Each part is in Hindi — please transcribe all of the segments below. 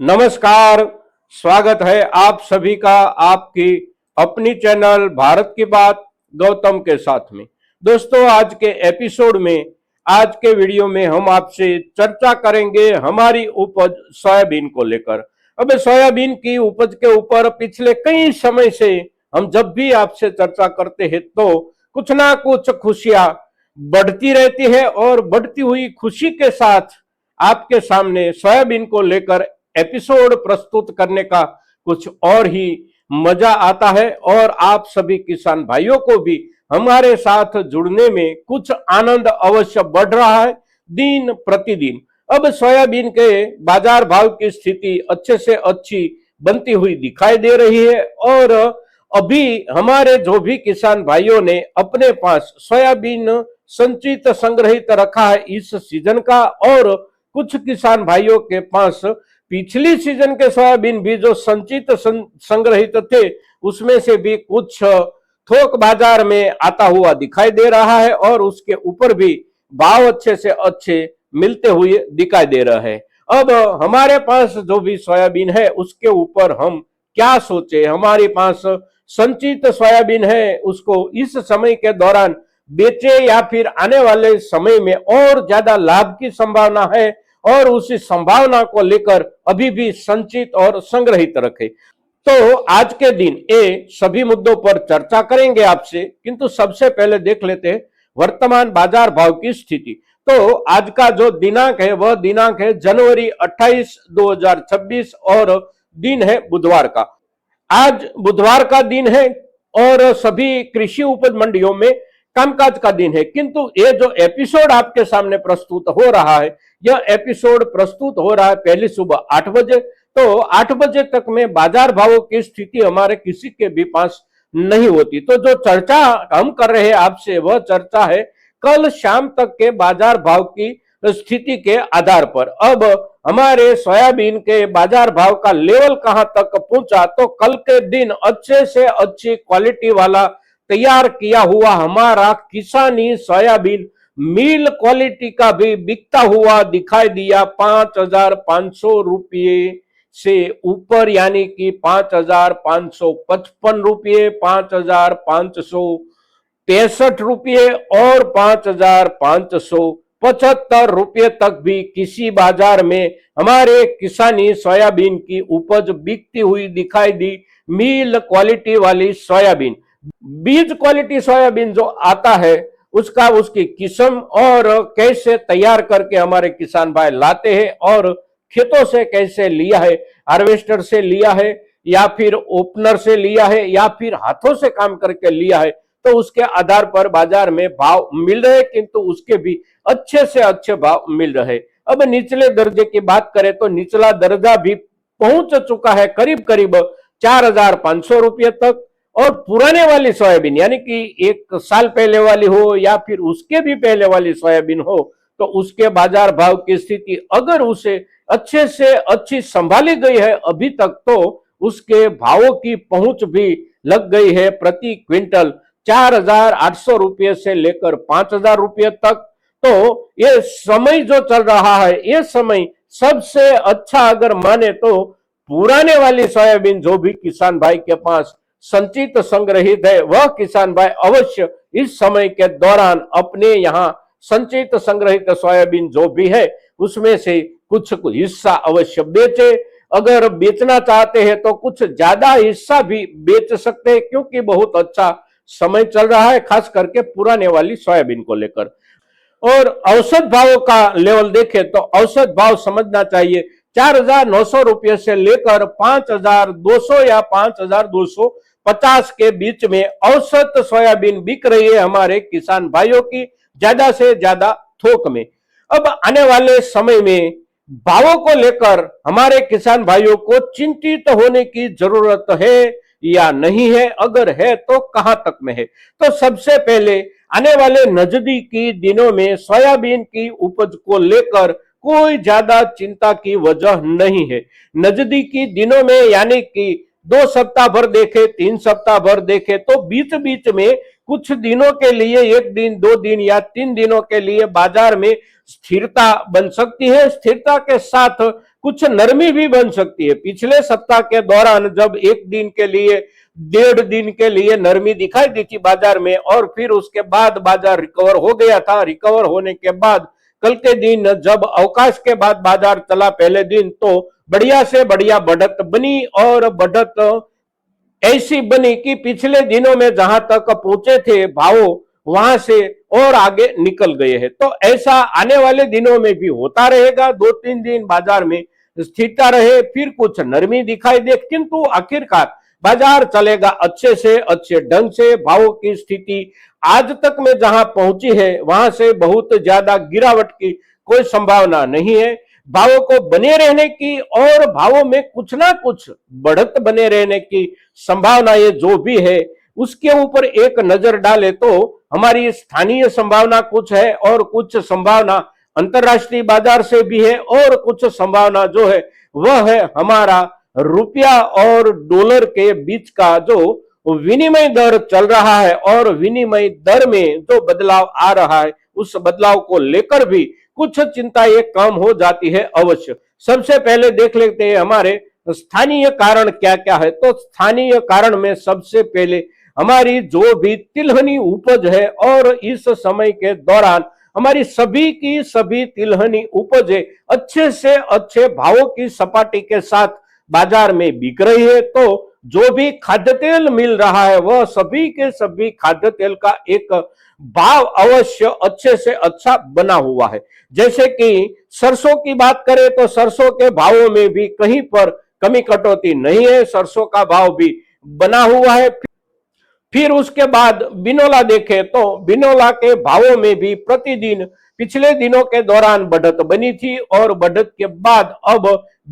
नमस्कार। स्वागत है आप सभी का आपकी अपनी चैनल भारत की बात गौतम के साथ में। दोस्तों, आज के एपिसोड में, आज के वीडियो में हम आपसे चर्चा करेंगे हमारी उपज सोयाबीन को लेकर। अब सोयाबीन की उपज के ऊपर पिछले कई समय से हम जब भी आपसे चर्चा करते हैं तो कुछ ना कुछ खुशियां बढ़ती रहती है और बढ़ती हुई खुशी के साथ आपके सामने सोयाबीन को लेकर एपिसोड प्रस्तुत करने का कुछ और ही मजा आता है और आप सभी किसान भाइयों को भी हमारे साथ जुड़ने में कुछ आनंद अवश्य बढ़ रहा है दिन प्रतिदिन। अब सोयाबीन के बाजार भाव की स्थिति अच्छे से अच्छी बनती हुई दिखाई दे रही है और अभी हमारे जो भी किसान भाइयों ने अपने पास सोयाबीन संचित संग्रहित रखा है इस सीजन का, और कुछ किसान भाइयों के पास पिछली सीजन के सोयाबीन भी जो संचित संग्रहित थे उसमें से भी कुछ थोक बाजार में आता हुआ दिखाई दे रहा है और उसके ऊपर भी भाव अच्छे से अच्छे मिलते हुए दिखाई दे रहे हैं। अब हमारे पास जो भी सोयाबीन है उसके ऊपर हम क्या सोचे। हमारे पास संचित सोयाबीन है, उसको इस समय के दौरान बेचे या फिर आने वाले समय में और ज्यादा लाभ की संभावना है, और उसी संभावना को लेकर अभी भी संचित और संग्रहित रखे। तो आज के दिन ये सभी मुद्दों पर चर्चा करेंगे आपसे, किंतु सबसे पहले देख लेते हैं वर्तमान बाजार भाव की स्थिति। तो आज का जो दिनांक है वह दिनांक है जनवरी 28, 2026 और दिन है बुधवार का। आज बुधवार का दिन है और सभी कृषि उपज मंडियों में कामकाज का दिन है, किंतु ये जो एपिसोड आपके सामने प्रस्तुत हो रहा है यह एपिसोड प्रस्तुत हो रहा है पहली सुबह 8 बजे। तो 8 बजे तक में बाजार भावों की स्थिति हमारे किसी के भी पास नहीं होती। तो जो चर्चा हम कर रहे हैं आपसे वह चर्चा है कल शाम तक के बाजार भाव की स्थिति के आधार पर। अब हमारे सोयाबीन के बाजार भाव का लेवल कहां तक पहुंचा, तो कल के दिन अच्छे से अच्छी क्वालिटी वाला तैयार किया हुआ हमारा किसानी सोयाबीन मिल क्वालिटी का भी बिकता हुआ दिखाई दिया 5,500 रुपये से ऊपर, यानी कि 5,555 रुपये, 5,565 रुपये और 5,575 रुपये तक भी किसी बाजार में हमारे किसानी सोयाबीन की उपज बिकती हुई दिखाई दी। मिल क्वालिटी वाली सोयाबीन, बीज क्वालिटी सोयाबीन जो आता है उसका उसकी किस्म और कैसे तैयार करके हमारे किसान भाई लाते हैं और खेतों से कैसे लिया है, हार्वेस्टर से लिया है या फिर ओपनर से लिया है या फिर हाथों से काम करके लिया है, तो उसके आधार पर बाजार में भाव मिल रहे, किंतु उसके भी अच्छे से अच्छे भाव मिल रहे। अब निचले दर्जे की बात करें तो निचला दर्जा भी पहुंच चुका है करीब करीब 4,500 रुपये तक, और पुराने वाली सोयाबीन यानी कि 1 साल पहले वाली हो या फिर उसके भी पहले वाली सोयाबीन हो तो उसके बाजार भाव की स्थिति अगर उसे अच्छे से अच्छी संभाली गई है अभी तक, तो उसके भावों की पहुंच भी लग गई है प्रति क्विंटल 4,800 रुपये से लेकर 5,000 रुपये तक। तो ये समय जो चल रहा है ये समय सबसे अच्छा अगर माने तो पुराने वाली सोयाबीन जो भी किसान भाई के पास संचित संग्रहित है वह किसान भाई अवश्य इस समय के दौरान अपने यहाँ संचित संग्रहित सोयाबीन जो भी है उसमें से कुछ हिस्सा अवश्य बेचे। अगर बेचना चाहते हैं तो कुछ ज्यादा हिस्सा भी बेच सकते हैं, क्योंकि बहुत अच्छा समय चल रहा है खास करके पुराने वाली सोयाबीन को लेकर। और औसत भावों का लेवल देखें तो औसत भाव समझना चाहिए 4,900 रुपये से लेकर 5,200 या 5,250 के बीच में औसत सोयाबीन बिक रही है हमारे किसान भाइयों की, ज्यादा से ज्यादा थोक में। अब आने वाले समय में भावों को लेकर हमारे किसान भाइयों को चिंतित होने की जरूरत है या नहीं है, अगर है तो कहां तक में है। तो सबसे पहले आने वाले नजदीकी दिनों में सोयाबीन की उपज को लेकर कोई ज्यादा चिंता की वजह नहीं है। नजदीकी दिनों में यानी कि 2 सप्ताह भर देखे, 3 सप्ताह भर देखे तो बीच बीच में कुछ दिनों के लिए 1 दिन, 2 दिन या 3 दिनों के लिए बाजार में स्थिरता बन सकती है। स्थिरता के साथ कुछ नरमी भी बन सकती है। पिछले सप्ताह के दौरान जब एक दिन के लिए, 1.5 दिन के लिए नरमी दिखाई दी थी बाजार में, और फिर उसके बाद बाजार रिकवर हो गया था। रिकवर होने के बाद कल के दिन जब अवकाश के बाद बाजार चला पहले दिन, तो बढ़िया से बढ़िया बढ़त बनी, और बढ़त ऐसी बनी कि पिछले दिनों में जहां तक पहुंचे थे भाव, वहां से और आगे निकल गए हैं। तो ऐसा आने वाले दिनों में भी होता रहेगा। 2-3 दिन बाजार में स्थिरता रहे, फिर कुछ नरमी दिखाई दे, किंतु आखिरकार बाजार चलेगा अच्छे से अच्छे ढंग से। भावों की स्थिति आज तक में जहां पहुंची है, वहां से बहुत ज्यादा गिरावट की कोई संभावना नहीं है। भावों को बने रहने की और भावों में कुछ ना कुछ बढ़त बने रहने की संभावना ये जो भी है, उसके ऊपर एक नजर डाले तो हमारी स्थानीय संभावना कुछ है, और कुछ संभावना अंतरराष्ट्रीय बाजार से भी है, और कुछ संभावना जो है वह है हमारा रुपया और डॉलर के बीच का जो विनिमय दर चल रहा है, और विनिमय दर में जो बदलाव आ रहा है, उस बदलाव को लेकर भी कुछ चिंता ये कम हो जाती है अवश्य। सबसे पहले देख लेते हैं हमारे स्थानीय कारण क्या क्या है। तो स्थानीय कारण में सबसे पहले हमारी जो भी तिलहनी उपज है, और इस समय के दौरान हमारी सभी की सभी तिलहनी उपजें अच्छे से अच्छे भावों की सपाटी के साथ बाजार में बिक रही है। तो जो भी खाद्य तेल मिल रहा है, वह सभी के सभी खाद्य तेल का एक भाव अवश्य अच्छे से अच्छा बना हुआ है। जैसे कि सरसों की बात करें तो सरसों के भावों में भी कहीं पर कमी कटौती नहीं है, सरसों का भाव भी बना हुआ है। फिर उसके बाद बिनोला देखें तो बिनोला के भावों में भी प्रतिदिन पिछले दिनों के दौरान बढ़त बनी थी, और बढ़त के बाद अब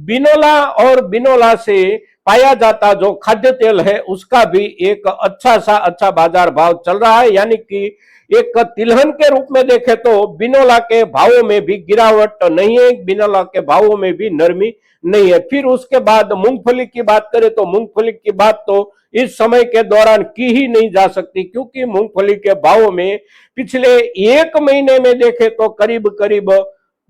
बिनोला और बिनोला से पाया जाता जो खाद्य तेल है, उसका भी एक अच्छा सा अच्छा बाजार भाव चल रहा है। यानी कि एक तिलहन के रूप में देखें तो बिनोला के भावों में भी गिरावट नहीं है, बिनोला के भावों में भी नरमी नहीं है। फिर उसके बाद मूंगफली की बात करें तो मूंगफली की बात तो इस समय के दौरान की ही नहीं जा सकती, क्योंकि मूंगफली के भावों में पिछले एक महीने में देखें तो करीब करीब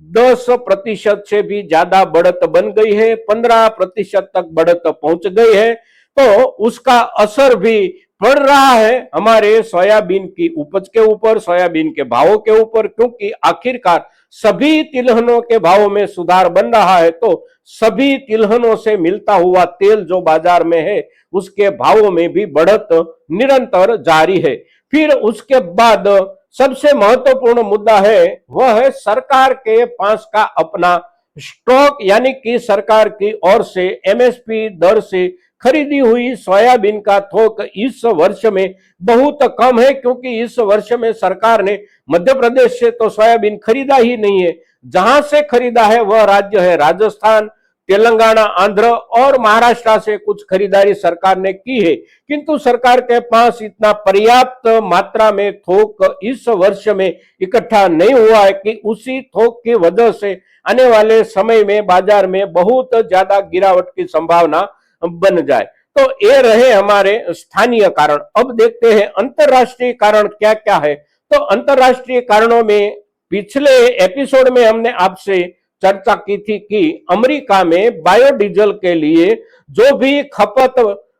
10% से भी ज्यादा बढ़त बन गई है, 15% तक बढ़त पहुंच गई है। तो उसका असर भी पड़ रहा है हमारे सोयाबीन की उपज के ऊपर, सोयाबीन के भावों के ऊपर, क्योंकि आखिरकार सभी तिलहनों के भावों में सुधार बन रहा है। तो सभी तिलहनों से मिलता हुआ तेल जो बाजार में है, उसके भावों में भी बढ़त निरंतर जारी है। फिर उसके बाद सबसे महत्वपूर्ण मुद्दा है, वह है सरकार के पास का अपना स्टॉक, यानी कि सरकार की ओर से एमएसपी दर से खरीदी हुई सोयाबीन का थोक इस वर्ष में बहुत कम है, क्योंकि इस वर्ष में सरकार ने मध्य प्रदेश से तो सोयाबीन खरीदा ही नहीं है। जहां से खरीदा है वह राज्य है राजस्थान, तेलंगाना, आंध्र और महाराष्ट्र से कुछ खरीदारी सरकार ने की है, किंतु सरकार के पास इतना पर्याप्त मात्रा में थोक इस वर्ष में इकट्ठा नहीं हुआ है कि उसी थोक की वजह से आने वाले समय में बाजार में बहुत ज्यादा गिरावट की संभावना बन जाए। तो ये रहे हमारे स्थानीय कारण। अब देखते हैं अंतरराष्ट्रीय कारण क्या क्या है। तो अंतरराष्ट्रीय कारणों में पिछले एपिसोड में हमने आपसे चर्चा की थी कि अमेरिका में बायोडीजल के लिए जो भी खपत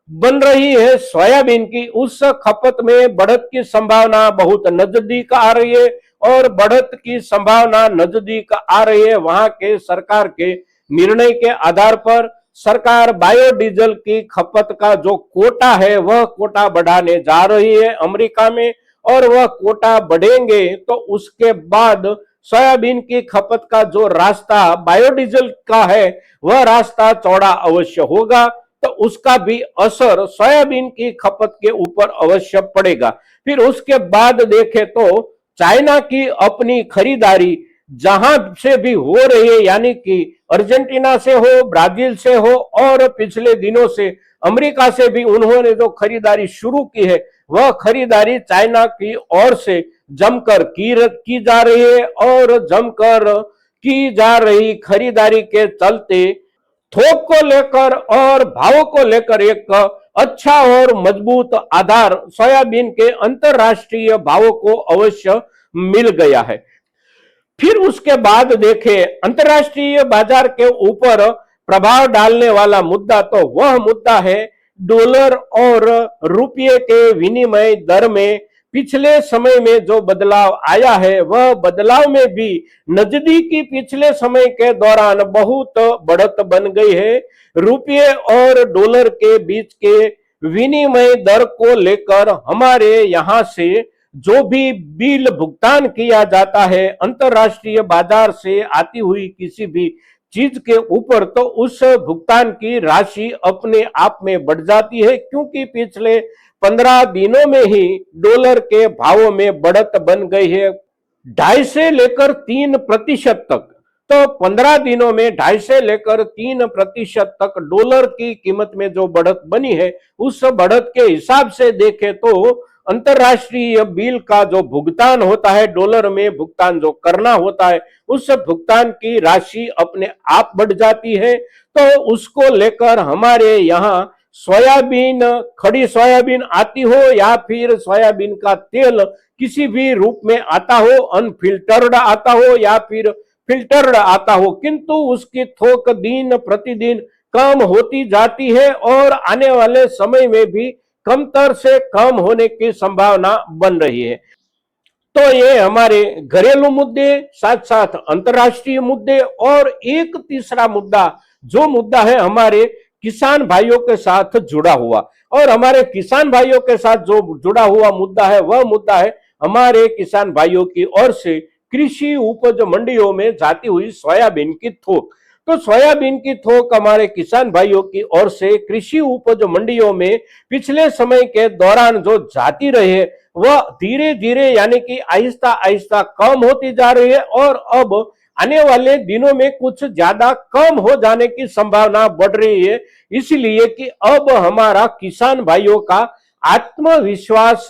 बन रही है सोयाबीन की, उस खपत में बढ़त की संभावना बहुत नजदीक आ रही है, और बढ़त की संभावना नजदीक आ रही है। वहां के सरकार के निर्णय के आधार पर सरकार बायोडीजल की खपत का जो कोटा है, वह कोटा बढ़ाने जा रही है अमेरिका में, और वह कोटा बढ़ेंगे तो उसके बाद सोयाबीन की खपत का जो रास्ता बायोडीजल का है, वह रास्ता चौड़ा अवश्य होगा। तो उसका भी असर सोयाबीन की खपत के ऊपर अवश्य पड़ेगा। फिर उसके बाद देखें तो चाइना की अपनी खरीदारी जहां से भी हो रही है, यानी कि अर्जेंटीना से हो, ब्राजील से हो, और पिछले दिनों से अमेरिका से भी उन्होंने जो खरीदारी शुरू की है, वह खरीदारी चाइना की ओर से जमकर की जा रही है, और जमकर की जा रही खरीदारी के चलते थोक को लेकर और भाव को लेकर एक अच्छा और मजबूत आधार सोयाबीन के अंतरराष्ट्रीय भावों को अवश्य मिल गया है। फिर उसके बाद देखें अंतर्राष्ट्रीय बाजार के ऊपर प्रभाव डालने वाला मुद्दा, तो वह मुद्दा है डॉलर और रुपये के विनिमय दर में पिछले समय में जो बदलाव आया है, वह बदलाव में भी नजदीकी पिछले समय के दौरान बहुत बढ़त बन गई है। रुपये और डॉलर के बीच के विनिमय दर को लेकर हमारे यहां से जो भी बिल भुगतान किया जाता है अंतर्राष्ट्रीय बाजार से आती हुई किसी भी चीज के ऊपर, तो उस भुगतान की राशि अपने आप में बढ़ जाती है, क्योंकि पिछले 15 दिनों में ही डॉलर के भावों में बढ़त बन गई है 2.5 से लेकर 3% तक। तो 15 दिनों में 2.5 से लेकर 3% तक डॉलर की कीमत में जो बढ़त बनी है, उस बढ़त के हिसाब से देखें तो अंतर्राष्ट्रीय बिल का जो भुगतान होता है, डॉलर में भुगतान जो करना होता है, उस भुगतान की राशि अपने आप बढ़ जाती है। तो उसको लेकर हमारे यहाँ सोयाबीन, खड़ी सोयाबीन आती हो या फिर सोयाबीन का तेल किसी भी रूप में आता हो, अनफिल्टर्ड आता हो या फिर फिल्टर्ड आता हो, किंतु उसकी थोक दिन प्रतिदिन कम होती जाती है और आने वाले समय में भी कमतर से कम होने की संभावना बन रही है। तो ये हमारे घरेलू मुद्दे, साथ साथ अंतर्राष्ट्रीय मुद्दे, और एक तीसरा मुद्दा जो मुद्दा है हमारे किसान भाइयों के साथ जुड़ा हुआ, और हमारे किसान भाइयों के साथ जो जुड़ा हुआ मुद्दा है वह मुद्दा है हमारे किसान भाइयों की ओर से कृषि उपज मंडियों में जाती हुई सोयाबीन की थोक। तो सोयाबीन की थोक हमारे किसान भाइयों की ओर से कृषि उपज मंडियों में पिछले समय के दौरान जो जाती रही है, वह धीरे धीरे यानी कि आहिस्ता आहिस्ता कम होती जा रही है और अब आने वाले दिनों में कुछ ज्यादा कम हो जाने की संभावना बढ़ रही है। इसलिए कि अब हमारा किसान भाइयों का आत्मविश्वास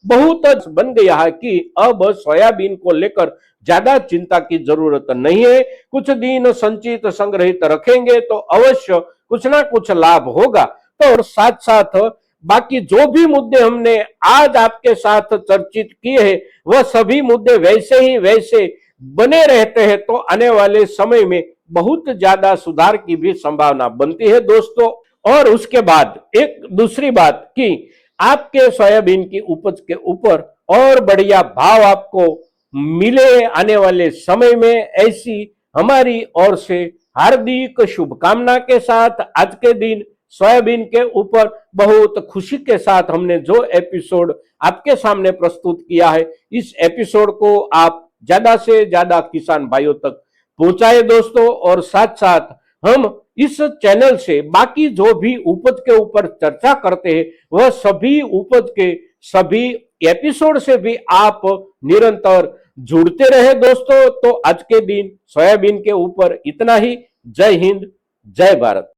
बहुत बन गया है कि अब सोयाबीन को लेकर ज्यादा चिंता की जरूरत नहीं है। कुछ दिन संचित संग्रहित रखेंगे तो अवश्य कुछ ना कुछ लाभ होगा। तो साथ साथ बाकी जो भी मुद्दे हमने आज आपके साथ चर्चित किए हैं, वह सभी मुद्दे वैसे ही वैसे बने रहते हैं, तो आने वाले समय में बहुत ज्यादा सुधार की भी संभावना बनती है दोस्तों। और उसके बाद एक दूसरी बात कि आपके सोयाबीन की उपज के ऊपर और बढ़िया भाव आपको मिले आने वाले समय में, ऐसी हमारी ओर से हार्दिक शुभकामना के साथ आज के दिन सोयाबीन के ऊपर बहुत खुशी के साथ हमने जो एपिसोड आपके सामने प्रस्तुत किया है, इस एपिसोड को आप ज्यादा से ज्यादा किसान भाइयों तक पहुंचाए दोस्तों। और साथ साथ हम इस चैनल से बाकी जो भी उपज के ऊपर चर्चा करते हैं, वह सभी उपज के सभी एपिसोड से भी आप निरंतर जुड़ते रहे दोस्तों। तो आज के दिन सोयाबीन के ऊपर इतना ही। जय हिंद, जय भारत।